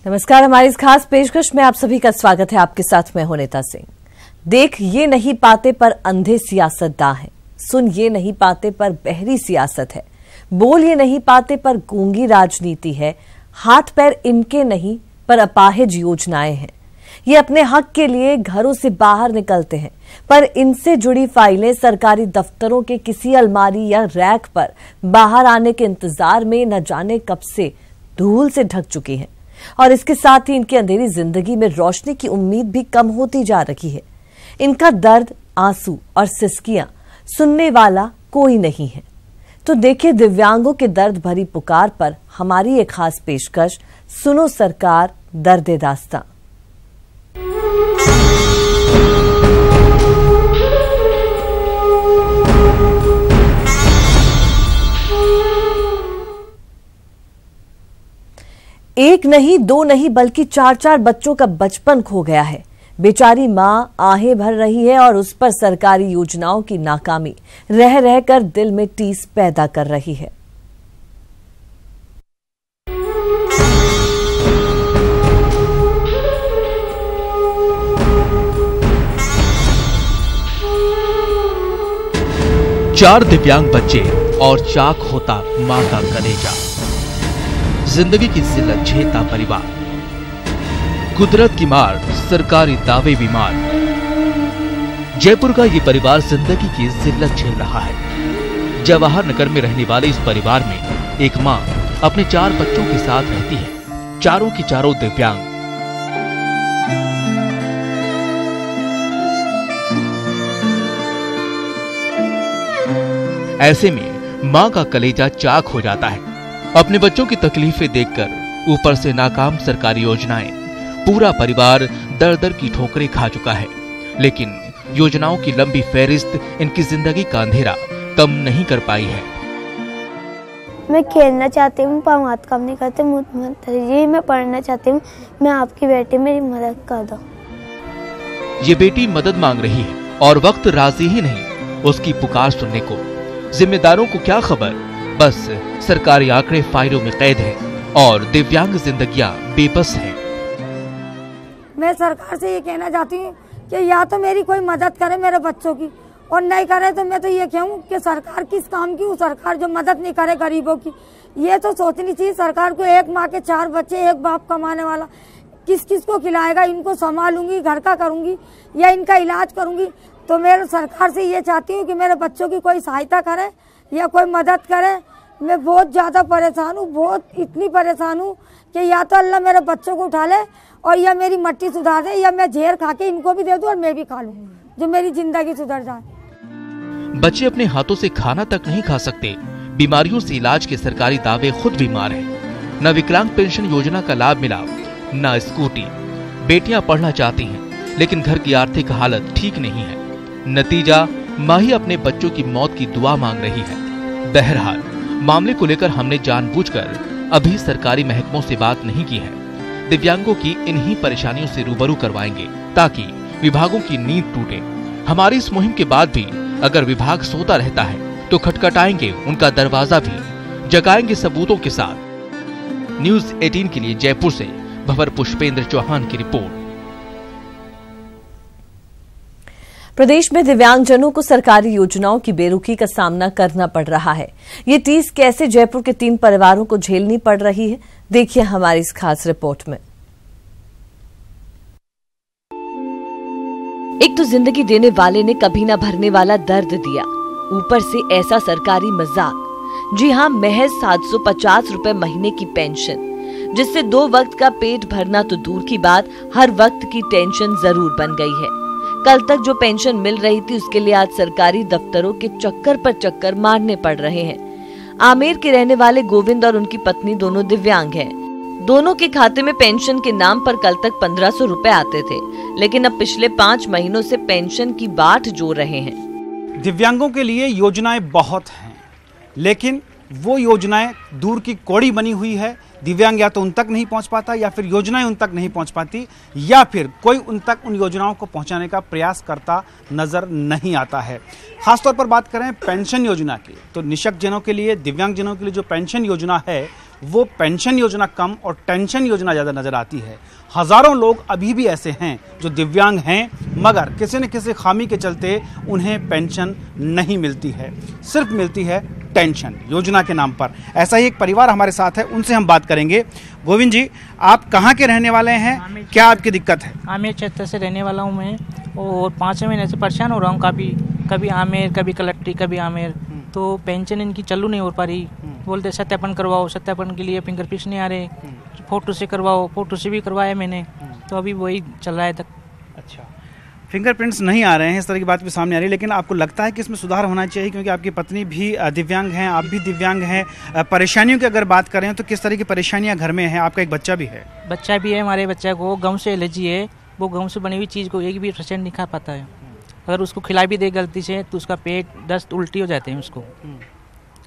नमस्कार, हमारी इस खास पेशकश में आप सभी का स्वागत है। आपके साथ मैं हूं नेता सिंह। देख ये नहीं पाते पर अंधे सियासतदां हैं, सुन ये नहीं पाते पर बहरी सियासत है, बोल ये नहीं पाते पर गूंगी राजनीति है, हाथ पैर इनके नहीं पर अपाहिज योजनाएं हैं। ये अपने हक के लिए घरों से बाहर निकलते हैं, पर इनसे जुड़ी फाइलें सरकारी दफ्तरों के किसी अलमारी या रैक पर बाहर आने के इंतजार में न जाने कब से धूल से ढक चुकी हैं। और इसके साथ ही इनकी अंधेरी जिंदगी में रोशनी की उम्मीद भी कम होती जा रही है। इनका दर्द, आंसू और सिसकियां सुनने वाला कोई नहीं है। तो देखिए दिव्यांगों के दर्द भरी पुकार पर हमारी एक खास पेशकश, सुनो सरकार दर्द दास्तां। एक नहीं, दो नहीं, बल्कि 4-4 बच्चों का बचपन खो गया है। बेचारी मां आहें भर रही है और उस पर सरकारी योजनाओं की नाकामी रह रहकर दिल में टीस पैदा कर रही है। चार दिव्यांग बच्चे और चाक होता मां का कलेजा। जिंदगी की जिल्लत झेलता परिवार, कुदरत की मार, सरकारी दावे बीमार। जयपुर का ये परिवार जिंदगी की जिल्लत झेल रहा है। जवाहर नगर में रहने वाले इस परिवार में एक मां अपने 4 बच्चों के साथ रहती है, चारों की चारों दिव्यांग। ऐसे में मां का कलेजा चाक हो जाता है। अपने बच्चों की तकलीफें देखकर ऊपर से नाकाम सरकारी योजनाएं, पूरा परिवार दर दर की ठोकरें खा चुका है। लेकिन योजनाओं की लंबी फहरिस्त इनकी जिंदगी का अंधेरा कम नहीं कर पाई है। मैं खेलना चाहती हूँ, पाँव हाथ काम नहीं करते, जी मैं पढ़ना चाहती हूँ, मैं आपकी बेटी, मेरी मदद कर दो। ये बेटी मदद मांग रही है और वक्त राजी ही नहीं उसकी पुकार सुनने को। जिम्मेदारों को क्या खबर, बस सरकारी आंकड़े फाइलों में कैद हैं और दिव्यांग जिंदगियां बेबस हैं। मैं सरकार से ये कहना चाहती हूँ कि या तो मेरी कोई मदद करे मेरे बच्चों की, और नहीं करे तो मैं तो ये कहूँ कि सरकार किस काम की, सरकार जो मदद नहीं करे गरीबों की। ये तो सोचनी चाहिए सरकार को, एक माँ के 4 बच्चे, एक बाप कमाने वाला, किस किस को खिलाएगा, इनको संभालूंगी, घर का करूंगी या इनका इलाज करूंगी। तो मैं सरकार से ये चाहती हूँ कि मेरे बच्चों की कोई सहायता करे या कोई मदद करे। मैं बहुत ज़्यादा परेशान हूँ, बहुत इतनी परेशान हूँ कि या तो अल्लाह मेरे बच्चों को उठा ले और या मेरी मट्टी सुधार दे, या मैं जहर खा के इनको भी दे दूँ और मैं भी खा लूँ, जो मेरी जिंदगी सुधर जाए। बच्चे अपने हाथों से खाना तक नहीं खा सकते। बीमारियों से इलाज के सरकारी दावे खुद बीमार हैं। न विकलांग पेंशन योजना का लाभ मिला, न स्कूटी। बेटियां पढ़ना चाहती हैं लेकिन घर की आर्थिक हालत ठीक नहीं है। नतीजा, मां ही अपने बच्चों की मौत की दुआ मांग रही है। बहरहाल मामले को लेकर हमने जानबूझकर अभी सरकारी महकमों से बात नहीं की है। दिव्यांगों की इन्हीं परेशानियों से रूबरू करवाएंगे ताकि विभागों की नींद टूटे। हमारी इस मुहिम के बाद भी अगर विभाग सोता रहता है तो खटखटाएंगे उनका दरवाजा भी, जगाएंगे सबूतों के साथ। न्यूज़ 18 के लिए जयपुर से भंवर पुष्पेंद्र चौहान की रिपोर्ट। प्रदेश में दिव्यांगजनों को सरकारी योजनाओं की बेरुखी का सामना करना पड़ रहा है। ये टीस कैसे जयपुर के 3 परिवारों को झेलनी पड़ रही है, देखिए हमारी इस खास रिपोर्ट में। एक तो जिंदगी देने वाले ने कभी ना भरने वाला दर्द दिया, ऊपर से ऐसा सरकारी मजाक। जी हाँ, महज 750 रुपए महीने की पेंशन, जिससे 2 वक्त का पेट भरना तो दूर की बात, हर वक्त की टेंशन जरूर बन गई है। कल तक जो पेंशन मिल रही थी उसके लिए आज सरकारी दफ्तरों के चक्कर पर चक्कर मारने पड़ रहे हैं। आमेर के रहने वाले गोविंद और उनकी पत्नी दोनों दिव्यांग हैं। दोनों के खाते में पेंशन के नाम पर कल तक 1500 रुपए आते थे, लेकिन अब पिछले 5 महीनों से पेंशन की बाट जोड़ रहे हैं। दिव्यांगों के लिए योजनाएं बहुत हैं, लेकिन वो योजनाएं दूर की कौड़ी बनी हुई है। दिव्यांग या तो उन तक नहीं पहुंच पाता, या फिर योजनाएं उन तक नहीं पहुंच पाती, या फिर कोई उन तक उन योजनाओं को पहुंचाने का प्रयास करता नजर नहीं आता है। खासतौर पर बात करें पेंशन योजना की, तो निशक्त जनों के लिए, दिव्यांग जनों के लिए जो पेंशन योजना है वो पेंशन योजना कम और टेंशन योजना ज़्यादा नज़र आती है। हज़ारों लोग अभी भी ऐसे हैं जो दिव्यांग हैं, मगर किसी न किसी खामी के चलते उन्हें पेंशन नहीं मिलती है, सिर्फ मिलती है टेंशन योजना के नाम पर। ऐसा ही एक परिवार हमारे साथ है, उनसे हम बात करेंगे। गोविंद जी, आप कहाँ के रहने वाले हैं, क्या आपकी दिक्कत है? आमेर क्षेत्र से रहने वाला हूँ मैं, और 5 महीने से परेशान हो रहा हूँ काफ़ी, कभी आमेर, कभी कलेक्ट्री, कभी आमेर। तो पेंशन इनकी चालू नहीं हो पा रही। बोलते सत्यापन करवाओ, सत्यापन के लिए फिंगरप्रिंट नहीं आ रहे, फोटो से करवाओ, फोटो से भी करवाया मैंने, तो अभी वही चल रहा है तक। अच्छा, फिंगरप्रिंट्स नहीं आ रहे हैं, इस तरह की बात भी सामने आ रही है, लेकिन आपको लगता है कि इसमें सुधार होना चाहिए? क्योंकि आपकी पत्नी भी दिव्यांग हैं, आप भी दिव्यांग हैं। परेशानियों की अगर बात करें तो किस तरह की परेशानियां घर में हैं? आपका एक बच्चा भी है। बच्चा भी है, हमारे बच्चे को गाँव से एलर्जी है, वो गाँव से बनी हुई चीज़ को 1% नहीं खा पाता है। अगर उसको खिला भी दे गलती से तो उसका पेट दस्त उल्टी हो जाते हैं उसको।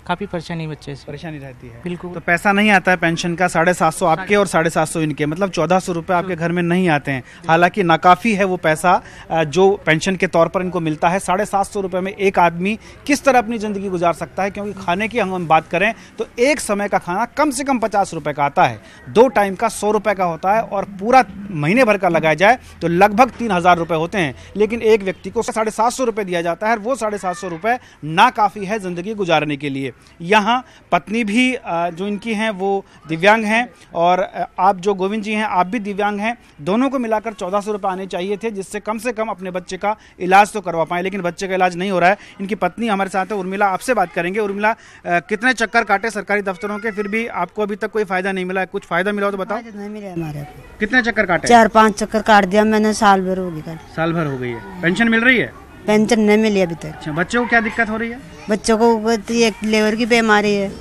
काफ़ी परेशानी बच्चे से परेशानी रहती है। बिल्कुल। तो पैसा नहीं आता है पेंशन का, 750 आपके और 750 इनके, मतलब 1400 रुपये आपके घर में नहीं आते हैं। हालांकि नाकाफ़ी है वो पैसा जो पेंशन के तौर पर इनको मिलता है। 750 रुपये में एक आदमी किस तरह अपनी ज़िंदगी गुजार सकता है? क्योंकि खाने की हम बात करें तो एक समय का खाना कम से कम 50 रुपये का आता है, 2 टाइम का 100 रुपये का होता है, और पूरा महीने भर का लगाया जाए तो लगभग 3000 रुपये होते हैं। लेकिन एक व्यक्ति को 750 रुपये दिया जाता है, वो 750 रुपये नाकाफ़ी है ज़िंदगी गुजारने के लिए। यहाँ पत्नी भी जो इनकी हैं वो दिव्यांग हैं, और आप जो गोविंद जी हैं आप भी दिव्यांग हैं। दोनों को मिलाकर 1400 रुपये आने चाहिए थे, जिससे कम से कम अपने बच्चे का इलाज तो करवा पाएँ, लेकिन बच्चे का इलाज नहीं हो रहा है। इनकी पत्नी हमारे साथ है, उर्मिला, आपसे बात करेंगे। उर्मिला, कितने चक्कर काटे सरकारी दफ्तरों के, फिर भी आपको अभी तक कोई फायदा नहीं मिला है? कुछ फायदा मिला हो तो बताओ। नहीं मिले हमारे। कितने चक्कर काटे? 4-5 चक्कर काट दिया मैंने, साल भर हो गई। साल भर हो गई है। पेंशन मिल रही है? पेंशन नहीं मिली अभी तक। अच्छा, बच्चों को क्या दिक्कत हो रही है? बच्चों को एक लीवर की बीमारी है,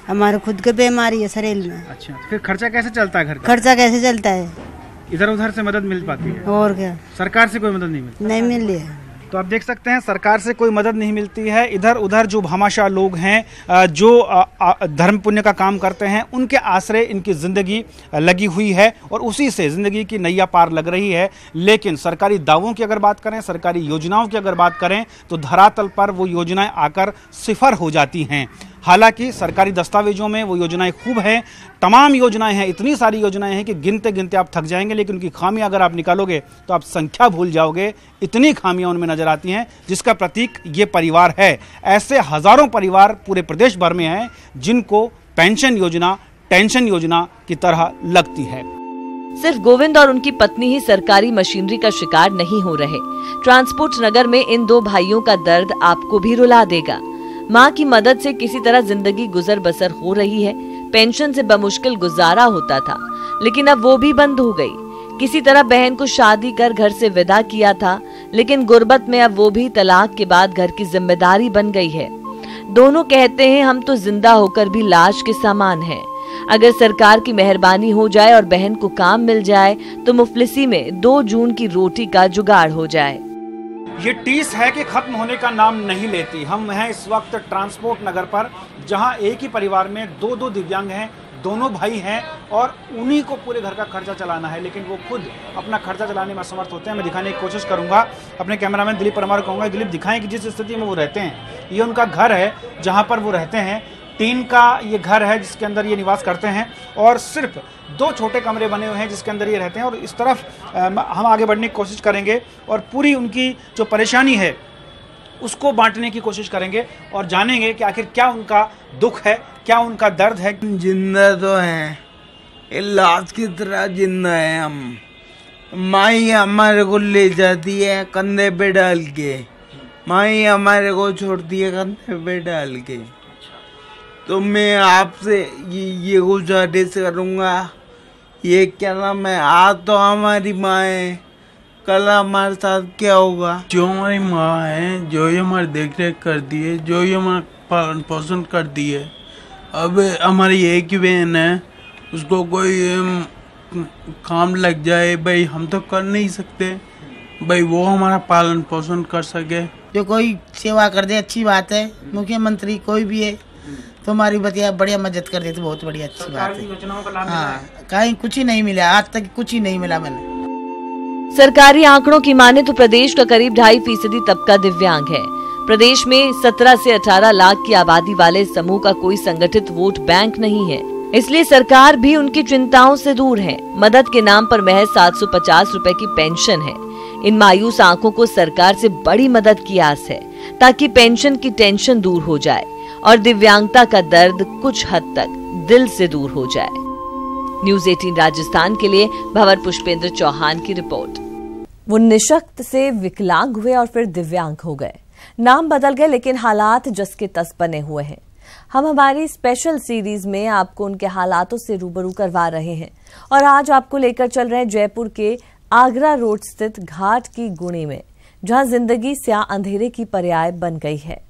हमारे खुद की बीमारी है शरीर में। अच्छा, फिर खर्चा कैसे चलता है घर का? खर्चा कैसे चलता है? इधर उधर से मदद मिल पाती है? और क्या, सरकार से कोई मदद नहीं मिलती? नहीं मिल रही है। तो आप देख सकते हैं सरकार से कोई मदद नहीं मिलती है। इधर उधर जो भामाशाह लोग हैं, जो धर्म पुण्य का काम करते हैं, उनके आश्रय इनकी ज़िंदगी लगी हुई है और उसी से ज़िंदगी की नैया पार लग रही है। लेकिन सरकारी दावों की अगर बात करें, सरकारी योजनाओं की अगर बात करें, तो धरातल पर वो योजनाएं आकर सिफर हो जाती हैं। हालांकि सरकारी दस्तावेजों में वो योजनाएं खूब हैं, तमाम योजनाएं हैं, इतनी सारी योजनाएं हैं कि गिनते गिनते आप थक जाएंगे, लेकिन उनकी खामियां अगर आप निकालोगे तो आप संख्या भूल जाओगे। इतनी खामियां उनमें नजर आती हैं, जिसका प्रतीक ये परिवार है। ऐसे हजारों परिवार पूरे प्रदेश भर में हैं जिनको पेंशन योजना टेंशन योजना की तरह लगती है। सिर्फ गोविंद और उनकी पत्नी ही सरकारी मशीनरी का शिकार नहीं हो रहे। ट्रांसपोर्ट नगर में इन 2 भाइयों का दर्द आपको भी रुला देगा। माँ की मदद से किसी तरह जिंदगी गुजर बसर हो रही है। पेंशन से बमुश्किल गुजारा होता था, लेकिन अब वो भी बंद हो गई। किसी तरह बहन को शादी कर घर से विदा किया था, लेकिन गुर्बत में अब वो भी तलाक के बाद घर की जिम्मेदारी बन गई है। दोनों कहते हैं हम तो जिंदा होकर भी लाश के समान हैं। अगर सरकार की मेहरबानी हो जाए और बहन को काम मिल जाए तो मुफलिसी में 2 जून की रोटी का जुगाड़ हो जाए। ये टीस है कि खत्म होने का नाम नहीं लेती। हम हैं इस वक्त ट्रांसपोर्ट नगर पर, जहां एक ही परिवार में 2 दिव्यांग हैं, दोनों भाई हैं, और उन्हीं को पूरे घर का खर्चा चलाना है, लेकिन वो खुद अपना खर्चा चलाने में असमर्थ होते हैं। मैं दिखाने की कोशिश करूंगा, अपने कैमरामैन दिलीप परमार को कहूँगा, दिलीप दिखाएं कि जिस स्थिति में वो रहते हैं। ये उनका घर है जहाँ पर वो रहते हैं, टीन का ये घर है जिसके अंदर ये निवास करते हैं, और सिर्फ 2 छोटे कमरे बने हुए हैं जिसके अंदर ये रहते हैं। और इस तरफ हम आगे बढ़ने की कोशिश करेंगे और पूरी उनकी जो परेशानी है उसको बांटने की कोशिश करेंगे और जानेंगे कि आखिर क्या उनका दुख है, क्या उनका दर्द है। जिंदा तो है, लाश की तरह जिंदा है हम। माई हमारे को ले जाती है कंधे पे डाल के, माई हमारे को छोड़ती है कंधे पे डाल के। तो मैं आपसे ये गुजारिश करूँगा, ये क्या नाम है, आज तो हमारी माँ है, कल हमारे साथ क्या होगा? जो हमारी माँ है, जो ही हमारी देख रेख करती है, जो ही हमारा पालन पोषण करती है, अब हमारी एक ही बहन है, उसको कोई काम लग जाए भाई, हम तो कर नहीं सकते भाई, वो हमारा पालन पोषण कर सके। जो कोई सेवा कर दे अच्छी बात है, मुख्यमंत्री कोई भी है तो हमारी बढ़िया मदद कर दे तो बहुत बढ़िया अच्छी बात है। हाँ, कहीं कुछ ही नहीं मिला, आज तक कुछ ही नहीं मिला मैंने। सरकारी आंकड़ों की माने तो प्रदेश का करीब 2.5% तबका दिव्यांग है। प्रदेश में 17 से 18 लाख की आबादी वाले समूह का कोई संगठित वोट बैंक नहीं है। इसलिए सरकार भी उनकी चिंताओं से दूर है। मदद के नाम पर महज 750 रुपए की पेंशन है। इन मायूस आंखों को सरकार से बड़ी मदद की आस है, ताकि पेंशन की टेंशन दूर हो जाए और दिव्यांगता का दर्द कुछ हद तक दिल से दूर हो जाए। न्यूज़ 18 राजस्थान के लिए भंवर पुष्पेंद्र चौहान की रिपोर्ट। वो निशक्त से विकलांग हुए और फिर दिव्यांग हो गए। नाम बदल गए, लेकिन हालात जस के तस बने हुए हैं। हम हमारी स्पेशल सीरीज में आपको उनके हालातों से रूबरू करवा रहे हैं और आज आपको लेकर चल रहे हैं जयपुर के आगरा रोड स्थित घाट की गुणी में, जहां जिंदगी स्याह अंधेरे की पर्याय बन गई है।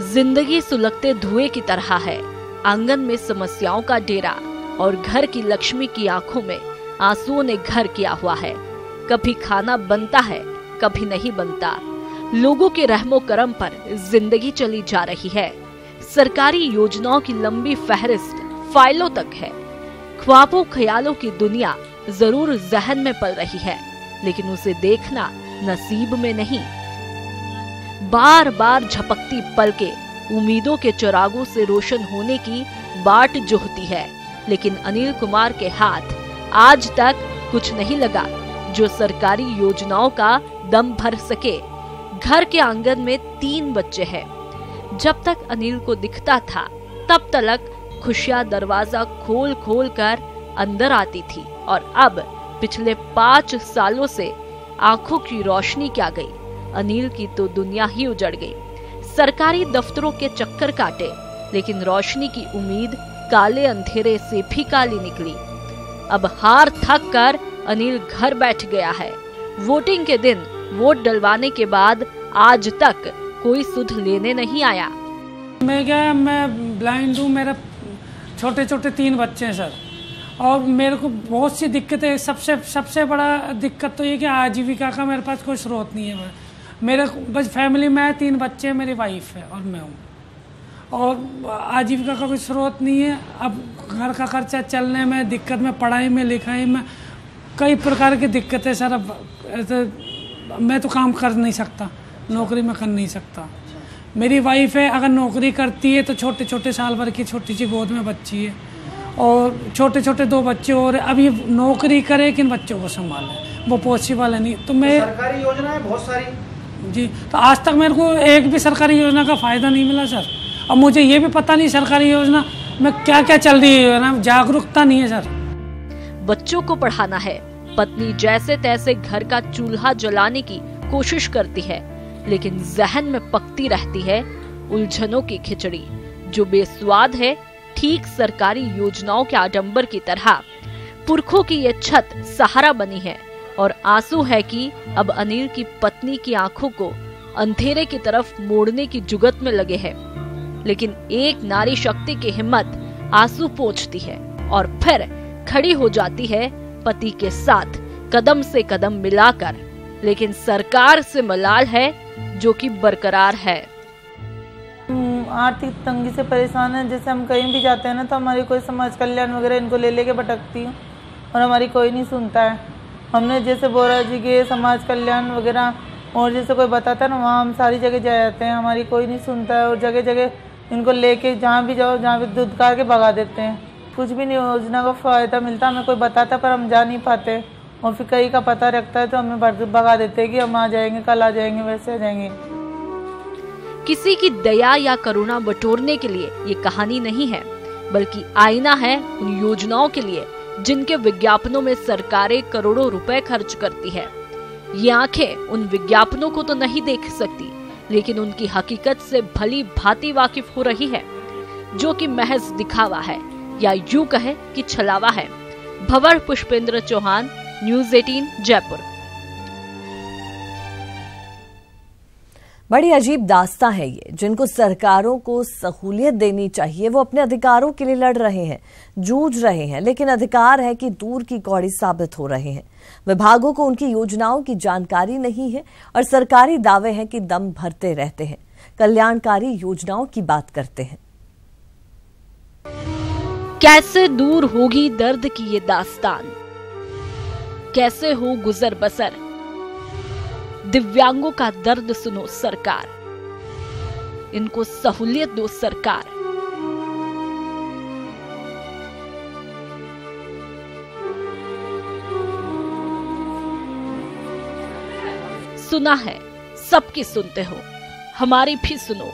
जिंदगी सुलगते धुएं की तरह है। आंगन में समस्याओं का डेरा और घर की लक्ष्मी की आंखों में आंसुओं ने घर किया हुआ है। कभी खाना बनता है, कभी नहीं बनता। लोगों के रहमो करम पर जिंदगी चली जा रही है। सरकारी योजनाओं की लंबी फहरिस्त फाइलों तक है। ख्वाबों ख्यालों की दुनिया जरूर जहन में पल रही है, लेकिन उसे देखना नसीब में नहीं। बार बार झपकती पलकें उम्मीदों के चिरागों से रोशन होने की बाट जोहती है, लेकिन अनिल कुमार के हाथ आज तक कुछ नहीं लगा जो सरकारी योजनाओं का दम भर सके। घर के आंगन में 3 बच्चे हैं। जब तक अनिल को दिखता था, तब तक खुशियां दरवाजा खोल खोल कर अंदर आती थी, और अब पिछले 5 सालों से आंखों की रोशनी क्या गई। अनिल की तो दुनिया ही उजड़ गई। सरकारी दफ्तरों के चक्कर काटे, लेकिन रोशनी की उम्मीद काले अंधेरे से भी काली निकली। अब हार थक कर अनिल घर बैठ गया है। वोटिंग के दिन वोट डलवाने के बाद आज तक कोई सुध लेने नहीं आया। मैं ब्लाइंड हूँ। मेरा छोटे छोटे 3 बच्चे हैं सर, और मेरे को बहुत सी दिक्कतें। सबसे बड़ा दिक्कत तो ये कि आजीविका का मेरे पास कोई स्रोत नहीं है। मेरे बस फैमिली में 3 बच्चे, मेरी वाइफ है और मैं हूँ, और आजीविका का कोई स्रोत नहीं है। अब घर का खर्चा चलने में दिक्कत में, पढ़ाई में, लिखाई में कई प्रकार की दिक्कतें सर। अब मैं तो काम कर नहीं सकता, नौकरी में कर नहीं सकता। मेरी वाइफ है, अगर नौकरी करती है तो छोटे छोटे साल भर की छोटी सी गोद में बच्ची है, और छोटे छोटे 2 बच्चे और अब ये नौकरी करे कि इन बच्चों को संभाले, वो पॉसिबल है नहीं। तो मैं सरकारी योजनाएं बहुत सारी जी, तो आज तक मेरे को एक भी सरकारी योजना का फायदा नहीं मिला सर। और मुझे ये भी पता नहीं सरकारी योजना में क्या क्या चल रही है, जागरूकता नहीं है सर। बच्चों को पढ़ाना है, पत्नी जैसे तैसे घर का चूल्हा जलाने की कोशिश करती है, लेकिन जहन में पकती रहती है उलझनों की खिचड़ी, जो बेस्वाद है ठीक सरकारी योजनाओं के आडंबर की तरह। पुरखों की ये छत सहारा बनी है, और आंसू है कि अब अनिल की पत्नी की आंखों को अंधेरे की तरफ मोड़ने की जुगत में लगे हैं। लेकिन एक नारी शक्ति की हिम्मत आंसू पोंछती है और फिर खड़ी हो जाती है पति के साथ कदम से कदम मिलाकर। लेकिन सरकार से मलाल है जो कि बरकरार है। आर्थिक तंगी से परेशान है। जैसे हम कहीं भी जाते हैं ना, तो हमारी कोई समाज कल्याण वगैरह इनको ले लेके भटकती हूँ, और हमारी कोई नहीं सुनता है। हमने जैसे बोरा जी के समाज कल्याण वगैरह, और जैसे कोई बताता है ना, वहाँ हम सारी जगह जा जाते हैं, हमारी कोई नहीं सुनता है। और जगह जगह इनको लेके जहाँ भी जाओ, जहाँ भी धुतकार के भगा देते हैं। कुछ भी नहीं योजना का फायदा मिलता, हमें कोई बताता पर हम जा नहीं पाते, और फिर कहीं का पता रखता है तो हमें भगा देते हैं कि हम आ जाएंगे, कल आ जाएंगे, वैसे आ जाएंगे। किसी की दया या करुणा बटोरने के लिए ये कहानी नहीं है, बल्कि आईना है उन योजनाओं के लिए जिनके विज्ञापनों में सरकारें करोड़ों रुपए खर्च करती है। ये आंखें उन विज्ञापनों को तो नहीं देख सकती, लेकिन उनकी हकीकत से भली भांति वाकिफ हो रही है, जो कि महज दिखावा है, या यूं कहे कि छलावा है। भंवर पुष्पेंद्र चौहान, न्यूज़ 18 जयपुर। बड़ी अजीब दास्तां है ये। जिनको सरकारों को सहूलियत देनी चाहिए, वो अपने अधिकारों के लिए लड़ रहे हैं, जूझ रहे हैं, लेकिन अधिकार है कि दूर की कौड़ी साबित हो रहे हैं। विभागों को उनकी योजनाओं की जानकारी नहीं है, और सरकारी दावे हैं कि दम भरते रहते हैं, कल्याणकारी योजनाओं की बात करते हैं। कैसे दूर होगी दर्द की ये दास्तान, कैसे हो गुजर बसर। दिव्यांगों का दर्द सुनो सरकार। इनको सहूलियत दो सरकार। सुना है सबकी सुनते हो, हमारी भी सुनो।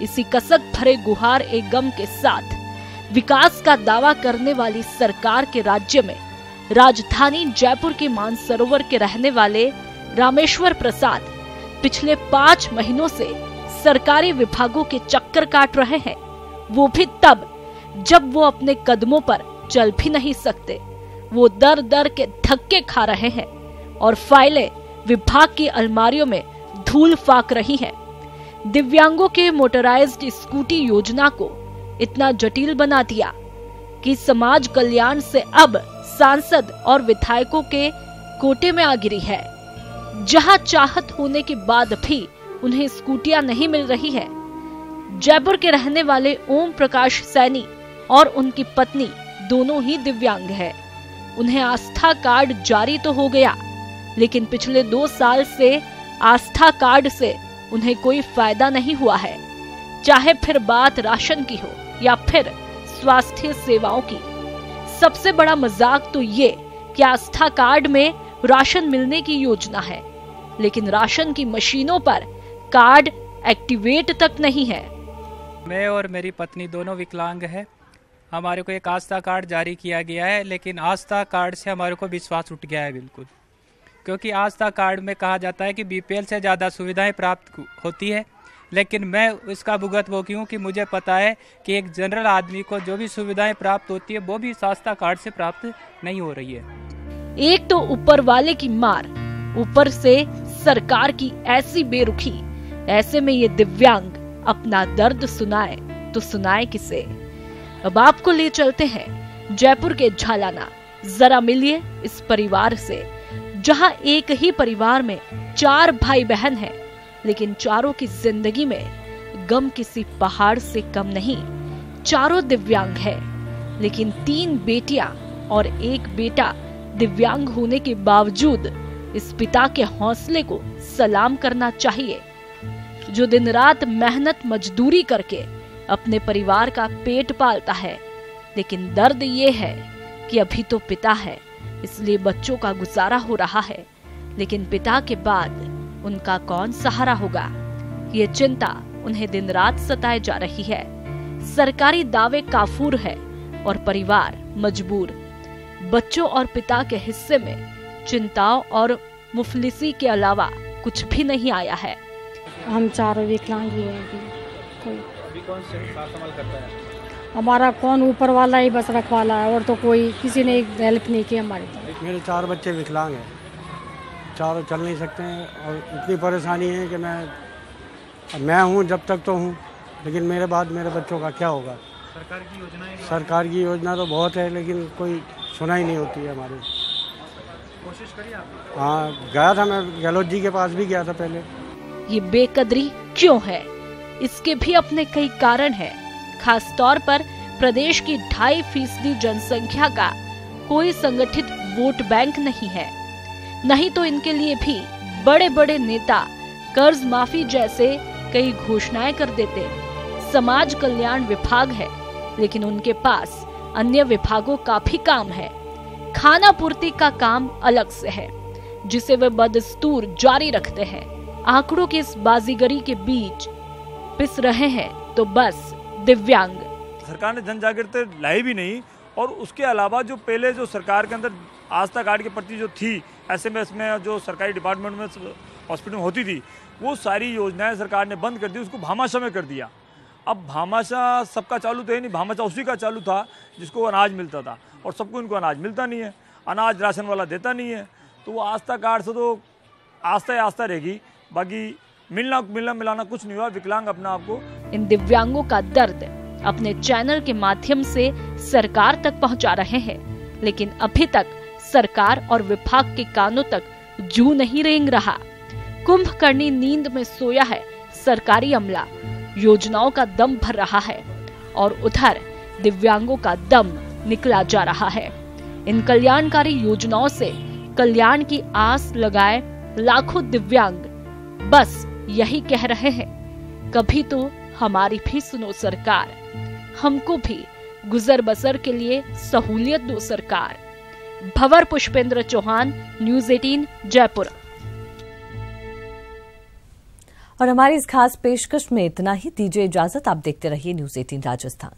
इसी कसक भरे गुहार एक गम के साथ विकास का दावा करने वाली सरकार के राज्य में राजधानी जयपुर के मानसरोवर के रहने वाले रामेश्वर प्रसाद पिछले 5 महीनों से सरकारी विभागों के चक्कर काट रहे हैं, वो भी तब जब वो अपने कदमों पर चल भी नहीं सकते। वो दर दर के धक्के खा रहे हैं और फाइलें विभाग की अलमारियों में धूल फाक रही हैं। दिव्यांगों के मोटराइज्ड स्कूटी योजना को इतना जटिल बना दिया कि समाज कल्याण से अब सांसद और विधायकों के कोटे में आ गिरी है। जहां चाहत होने के बाद भी उन्हें स्कूटियां नहीं मिल रही है। जयपुर के रहने वाले ओम प्रकाश सैनी और उनकी पत्नी दोनों ही दिव्यांग हैं। उन्हें आस्था कार्ड जारी तो हो गया, लेकिन पिछले 2 साल से आस्था कार्ड से उन्हें कोई फायदा नहीं हुआ है। चाहे फिर बात राशन की हो या फिर स्वास्थ्य सेवाओं की। सबसे बड़ा मजाक तो ये कि आस्था कार्ड में राशन मिलने की योजना है, लेकिन राशन की मशीनों पर कार्ड एक्टिवेट तक नहीं है। मैं और मेरी पत्नी दोनों विकलांग हैं। हमारे को एक आस्था कार्ड जारी किया गया है, लेकिन आस्था कार्ड से हमारे को विश्वास उठ गया है बिल्कुल, क्योंकि आस्था कार्ड में कहा जाता है कि बीपीएल से ज़्यादा सुविधाएं प्राप्त होती है, लेकिन मैं इसका भुगतभोगी हूँ कि मुझे पता है कि एक जनरल आदमी को जो भी सुविधाएं प्राप्त होती है वो भी इस आस्था कार्ड से प्राप्त नहीं हो रही है। एक तो ऊपर वाले की मार, ऊपर से सरकार की ऐसी बेरुखी। ऐसे में ये दिव्यांग अपना दर्द सुनाए तो सुनाए किसे। अब आपको ले चलते हैं जयपुर के झालाना। जरा मिलिए इस परिवार से, जहां एक ही परिवार में 4 भाई बहन हैं, लेकिन चारों की जिंदगी में गम किसी पहाड़ से कम नहीं। चारों दिव्यांग हैं, लेकिन 3 बेटियां और 1 बेटा दिव्यांग होने के बावजूद इस पिता के हौसले को सलाम करना चाहिए, जो दिन रात मेहनत मजदूरी करके अपने परिवार का पेट पालता है। लेकिन दर्द ये है कि अभी तो पिता है, इसलिए बच्चों का गुजारा हो रहा है, लेकिन पिता के बाद उनका कौन सहारा होगा? ये चिंता उन्हें दिन रात सताए जा रही है। सरकारी दावे काफूर है और परिवार मजबूर। बच्चों और पिता के हिस्से में चिंताओं और मुफलिसी के अलावा कुछ भी नहीं आया है। हम चारों विकलांग ही हैं। अभी कौन संभाल करता है? हमारा कौन, ऊपर वाला ही बस रखवाला है, और तो कोई किसी ने हेल्प नहीं की हमारी। मेरे 4 बच्चे विकलांग हैं, चारों चल नहीं सकते हैं, और इतनी परेशानी है कि मैं हूँ जब तक तो हूँ, लेकिन मेरे बाद मेरे बच्चों का क्या होगा? सरकार की योजना तो बहुत है, लेकिन कोई सुनाई नहीं होती है हमारी। कोशिश करिए आप? हाँ, गया था मैं, गहलोत जी के पास भी गया था पहले। ये बेकदरी क्यों है? इसके भी अपने कई कारण हैं। खास तौर पर प्रदेश की 2.5% जनसंख्या का कोई संगठित वोट बैंक नहीं है। नहीं तो इनके लिए भी बड़े बड़े नेता कर्ज माफी जैसे कई घोषणाएं कर देते। समाज कल्याण विभाग है, लेकिन उनके पास अन्य विभागों का भी काम है। खाना पूर्ति का काम अलग से है, जिसे वे बदस्तूर जारी रखते हैं। आंकड़ों की इस बाजीगरी के बीच पिस रहे हैं तो बस दिव्यांग। सरकार ने जन जागृति लाई भी नहीं, और उसके अलावा जो पहले जो सरकार के अंदर आस्था कार्ड के प्रति जो थी SMS में, जो सरकारी डिपार्टमेंट में हॉस्पिटल में होती थी, वो सारी योजनाएं सरकार ने बंद कर दी, उसको भामाशाह में कर दिया। अब भामाशाह सबका चालू तो है नहीं, भामाशाह उसी का चालू था जिसको अनाज मिलता था, और सबको इनको अनाज मिलता नहीं है, अनाज राशन वाला देता नहीं है। तो वो आस्था कार्ड से तो आस्था रहेगी, बाकी मिलाना कुछ नहीं हुआ। विकलांग अपना आपको। इन दिव्यांगों का दर्द अपने चैनल के माध्यम से सरकार तक पहुंचा रहे हैं, लेकिन अभी तक सरकार और विभाग के कानों तक जू नहीं रेंग रहा। कुंभकर्णी नींद में सोया है सरकारी अमला। योजनाओं का दम भर रहा है और उधर दिव्यांगों का दम निकला जा रहा है। इन कल्याणकारी योजनाओं से कल्याण की आस लगाए लाखों दिव्यांग बस यही कह रहे हैं, कभी तो हमारी भी सुनो सरकार, हमको भी गुजर बसर के लिए सहूलियत दो सरकार। भंवर पुष्पेंद्र चौहान, न्यूज़ 18 जयपुर। और हमारी इस खास पेशकश में इतना ही। दीजिए इजाजत। आप देखते रहिए न्यूज़ 18 राजस्थान।